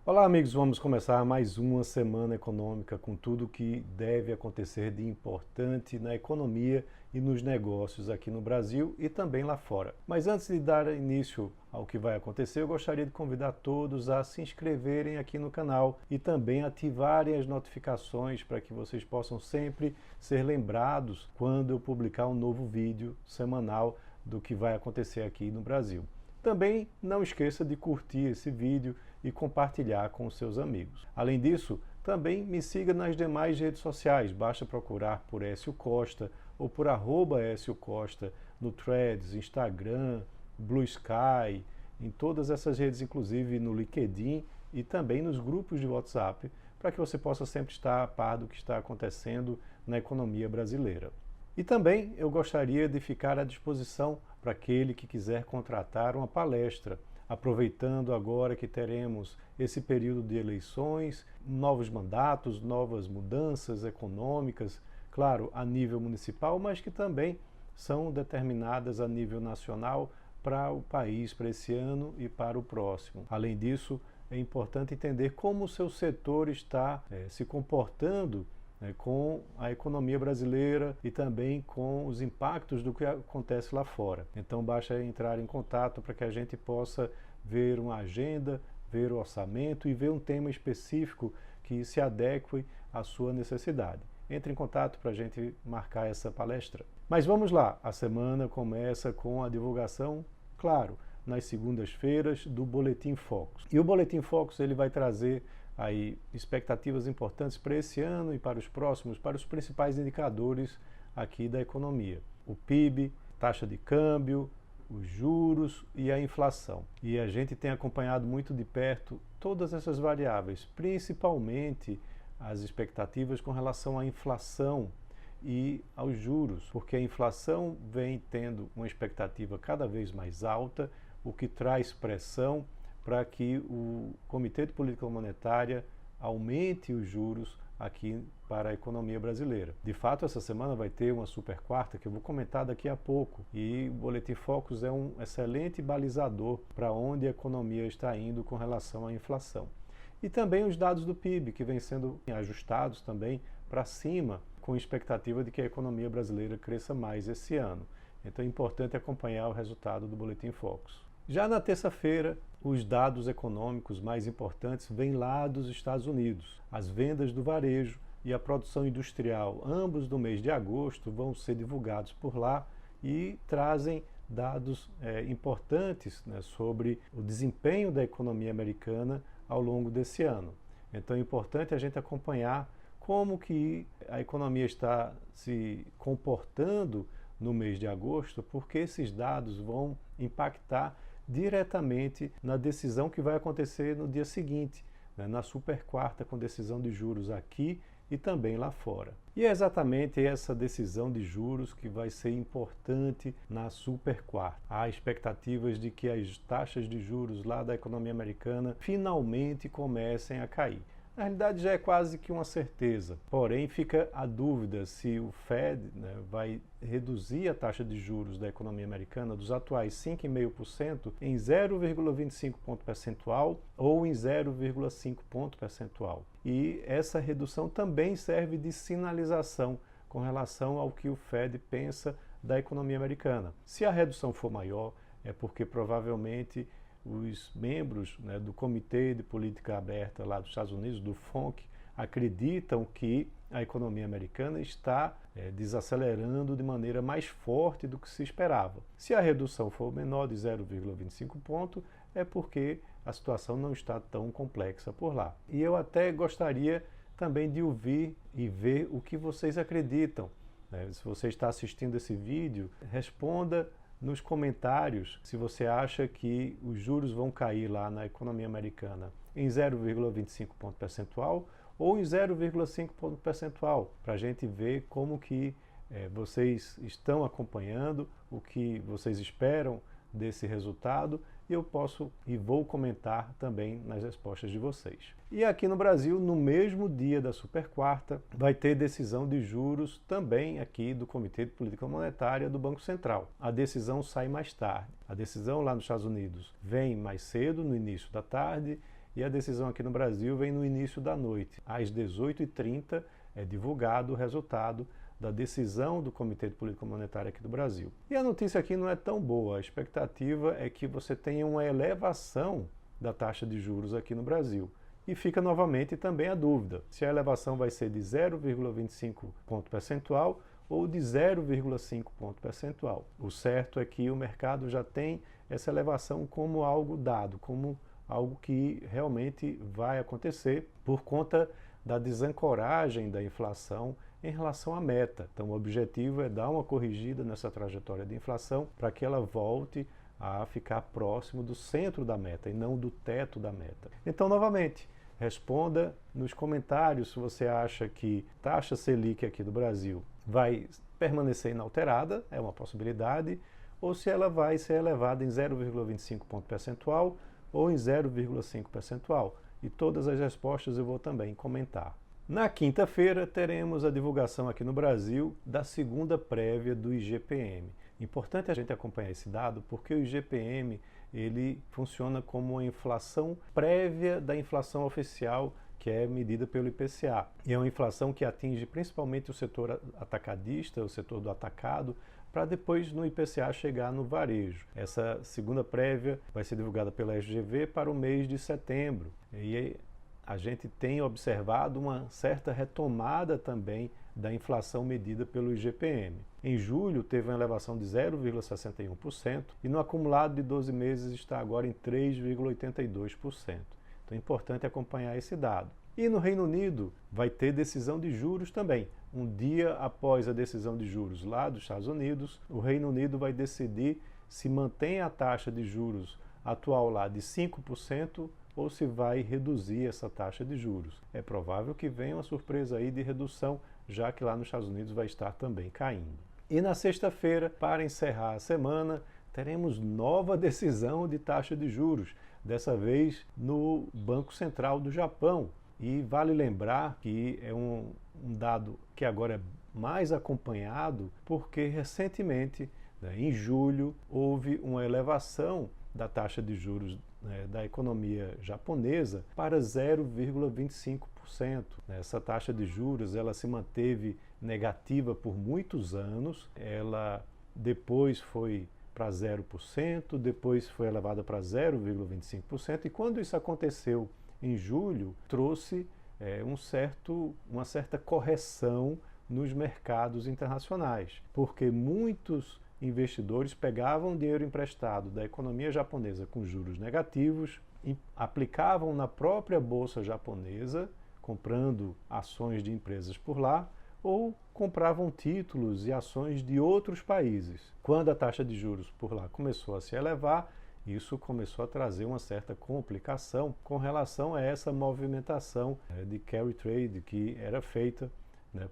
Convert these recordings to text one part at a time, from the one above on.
Olá, amigos, vamos começar mais uma semana econômica com tudo o que deve acontecer de importante na economia e nos negócios aqui no Brasil e também lá fora. Mas antes de dar início ao que vai acontecer, eu gostaria de convidar todos a se inscreverem aqui no canal e também ativarem as notificações para que vocês possam sempre ser lembrados quando eu publicar um novo vídeo semanal do que vai acontecer aqui no Brasil. Também não esqueça de curtir esse vídeo e compartilhar com os seus amigos. Além disso, também me siga nas demais redes sociais, basta procurar por Écio Costa ou por @Écio Costa no Threads, Instagram, Blue Sky, em todas essas redes, inclusive no LinkedIn e também nos grupos de WhatsApp, para que você possa sempre estar a par do que está acontecendo na economia brasileira. E também eu gostaria de ficar à disposição para aquele que quiser contratar uma palestra, aproveitando agora que teremos esse período de eleições, novos mandatos, novas mudanças econômicas, claro, a nível municipal, mas que também são determinadas a nível nacional para o país, para esse ano e para o próximo. Além disso, é importante entender como o seu setor está se comportando com a economia brasileira e também com os impactos do que acontece lá fora. Então basta entrar em contato para que a gente possa ver uma agenda, ver o orçamento e ver um tema específico que se adeque à sua necessidade. Entre em contato para a gente marcar essa palestra. Mas vamos lá, a semana começa com a divulgação, claro, nas segundas-feiras do Boletim Focus. E o Boletim Focus ele vai trazer aí expectativas importantes para esse ano e para os próximos, para os principais indicadores aqui da economia. O PIB, taxa de câmbio, os juros e a inflação. E a gente tem acompanhado muito de perto todas essas variáveis, principalmente as expectativas com relação à inflação e aos juros, porque a inflação vem tendo uma expectativa cada vez mais alta, o que traz pressão para que o Comitê de Política Monetária aumente os juros aqui para a economia brasileira. De fato, essa semana vai ter uma super quarta que eu vou comentar daqui a pouco. E o Boletim Focus é um excelente balizador para onde a economia está indo com relação à inflação. E também os dados do PIB, que vêm sendo ajustados também para cima, com expectativa de que a economia brasileira cresça mais esse ano. Então é importante acompanhar o resultado do Boletim Focus. Já na terça-feira, os dados econômicos mais importantes vêm lá dos Estados Unidos. As vendas do varejo e a produção industrial, ambos do mês de agosto, vão ser divulgados por lá e trazem dados importantes sobre o desempenho da economia americana ao longo desse ano. Então é importante a gente acompanhar como que a economia está se comportando no mês de agosto, porque esses dados vão impactar diretamente na decisão que vai acontecer no dia seguinte, na super quarta com decisão de juros aqui e também lá fora. E é exatamente essa decisão de juros que vai ser importante na super quarta. Há expectativas de que as taxas de juros lá da economia americana finalmente comecem a cair. Na realidade já é quase que uma certeza, porém fica a dúvida se o Fed vai reduzir a taxa de juros da economia americana dos atuais 5,5% em 0,25 ponto percentual ou em 0,5 ponto percentual. E essa redução também serve de sinalização com relação ao que o Fed pensa da economia americana. Se a redução for maior, é porque provavelmente os membros do Comitê de Política Aberta lá dos Estados Unidos, do FONC, acreditam que a economia americana está desacelerando de maneira mais forte do que se esperava. Se a redução for menor de 0,25 ponto, é porque a situação não está tão complexa por lá. E eu até gostaria também de ouvir e ver o que vocês acreditam. Se você está assistindo esse vídeo, responda nos comentários se você acha que os juros vão cair lá na economia americana em 0,25 ponto percentual ou em 0,5 ponto percentual, para a gente ver como que vocês estão acompanhando, o que vocês esperam desse resultado, e eu posso e vou comentar também nas respostas de vocês. E aqui no Brasil, no mesmo dia da super quarta, vai ter decisão de juros também aqui do Comitê de Política Monetária do Banco Central. A decisão sai mais tarde. A decisão lá nos Estados Unidos vem mais cedo, no início da tarde, e a decisão aqui no Brasil vem no início da noite. Às 18h30 é divulgado o resultado da decisão do Comitê de Política Monetária aqui do Brasil. E a notícia aqui não é tão boa. A expectativa é que você tenha uma elevação da taxa de juros aqui no Brasil. E fica novamente também a dúvida se a elevação vai ser de 0,25 ponto percentual ou de 0,5 ponto percentual. O certo é que o mercado já tem essa elevação como algo dado, como algo que realmente vai acontecer por conta da desancoragem da inflação em relação à meta. Então o objetivo é dar uma corrigida nessa trajetória de inflação para que ela volte a ficar próximo do centro da meta e não do teto da meta. Então, novamente, responda nos comentários se você acha que a taxa Selic aqui do Brasil vai permanecer inalterada, é uma possibilidade, ou se ela vai ser elevada em 0,25 ponto percentual ou em 0,5 percentual. E todas as respostas eu vou também comentar. Na quinta-feira teremos a divulgação aqui no Brasil da segunda prévia do IGPM. Importante a gente acompanhar esse dado porque o IGPM ele funciona como uma inflação prévia da inflação oficial que é medida pelo IPCA. E é uma inflação que atinge principalmente o setor atacadista, o setor do atacado, para depois no IPCA chegar no varejo. Essa segunda prévia vai ser divulgada pela FGV para o mês de setembro. E a gente tem observado uma certa retomada também da inflação medida pelo IGPM. Em julho teve uma elevação de 0,61% e no acumulado de 12 meses está agora em 3,82%. Então é importante acompanhar esse dado. E no Reino Unido vai ter decisão de juros também. Um dia após a decisão de juros lá dos Estados Unidos, o Reino Unido vai decidir se mantém a taxa de juros atual lá de 5% ou se vai reduzir essa taxa de juros. É provável que venha uma surpresa aí de redução, já que lá nos Estados Unidos vai estar também caindo. E na sexta-feira, para encerrar a semana, teremos nova decisão de taxa de juros, dessa vez no Banco Central do Japão. E vale lembrar que é um dado que agora é mais acompanhado, porque recentemente, em julho, houve uma elevação da taxa de juros da economia japonesa para 0,25%. Essa taxa de juros ela se manteve negativa por muitos anos, ela depois foi para 0%, depois foi elevada para 0,25%, e quando isso aconteceu em julho, trouxe uma certa correção nos mercados internacionais, porque muitos investidores pegavam dinheiro emprestado da economia japonesa com juros negativos, aplicavam na própria bolsa japonesa, comprando ações de empresas por lá, ou compravam títulos e ações de outros países. Quando a taxa de juros por lá começou a se elevar, isso começou a trazer uma certa complicação com relação a essa movimentação de carry trade que era feita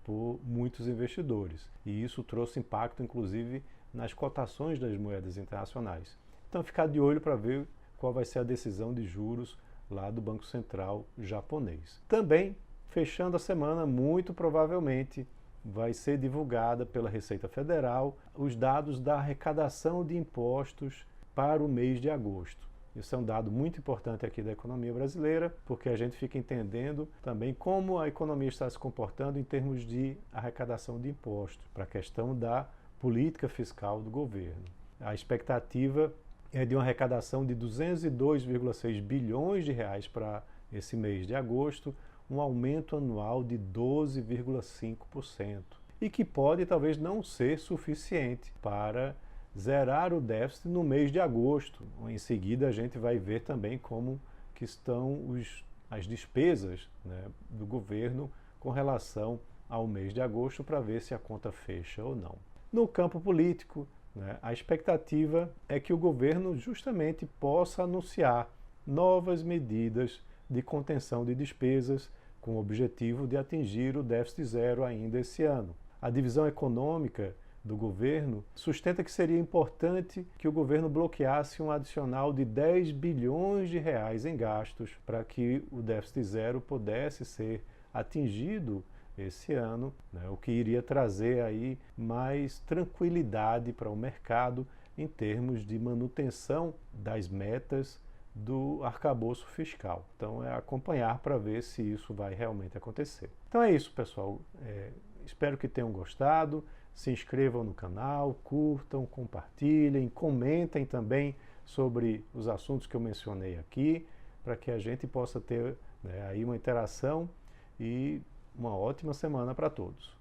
por muitos investidores. E isso trouxe impacto, inclusive, nas cotações das moedas internacionais. Então, ficar de olho para ver qual vai ser a decisão de juros lá do Banco Central japonês. Também, fechando a semana, muito provavelmente vai ser divulgada pela Receita Federal os dados da arrecadação de impostos para o mês de agosto. Isso é um dado muito importante aqui da economia brasileira, porque a gente fica entendendo também como a economia está se comportando em termos de arrecadação de impostos, para a questão da política fiscal do governo. A expectativa é de uma arrecadação de 202,6 bilhões de reais para esse mês de agosto, um aumento anual de 12,5%, e que pode talvez não ser suficiente para zerar o déficit no mês de agosto. Em seguida a gente vai ver também como que estão as despesas do governo com relação ao mês de agosto para ver se a conta fecha ou não. No campo político, a expectativa é que o governo justamente possa anunciar novas medidas de contenção de despesas com o objetivo de atingir o déficit zero ainda esse ano. A divisão econômica do governo sustenta que seria importante que o governo bloqueasse um adicional de 10 bilhões de reais em gastos para que o déficit zero pudesse ser atingido esse ano, o que iria trazer aí mais tranquilidade para o mercado em termos de manutenção das metas do arcabouço fiscal. Então é acompanhar para ver se isso vai realmente acontecer. Então é isso, pessoal. Espero que tenham gostado. Se inscrevam no canal, curtam, compartilhem, comentem também sobre os assuntos que eu mencionei aqui, para que a gente possa ter, né, aí uma interação, e uma ótima semana para todos.